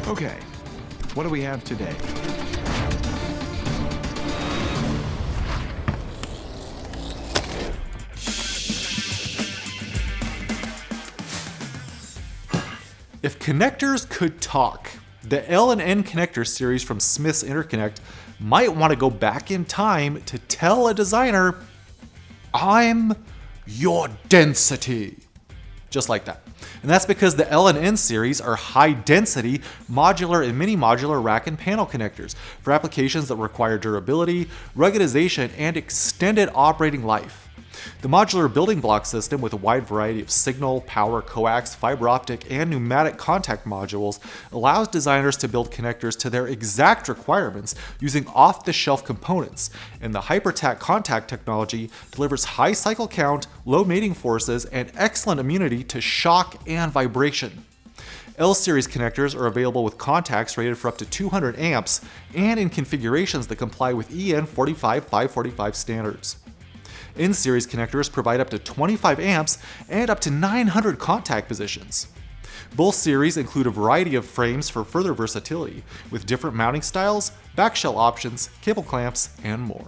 Okay, what do we have today? If connectors could talk, the L and N connector series from Smith's Interconnect might want to go back in time to tell a designer, I'm your density. Just like that. And that's because the L and N series are high density, modular and mini modular rack and panel connectors for applications that require durability, ruggedization, and extended operating life. The modular building block system with a wide variety of signal, power, coax, fiber optic, and pneumatic contact modules allows designers to build connectors to their exact requirements using off-the-shelf components, and the HyperTac contact technology delivers high cycle count, low mating forces, and excellent immunity to shock and vibration. L-series connectors are available with contacts rated for up to 200 amps and in configurations that comply with EN 45545 standards. N-series connectors provide up to 25 amps and up to 900 contact positions. Both series include a variety of frames for further versatility, with different mounting styles, backshell options, cable clamps, and more.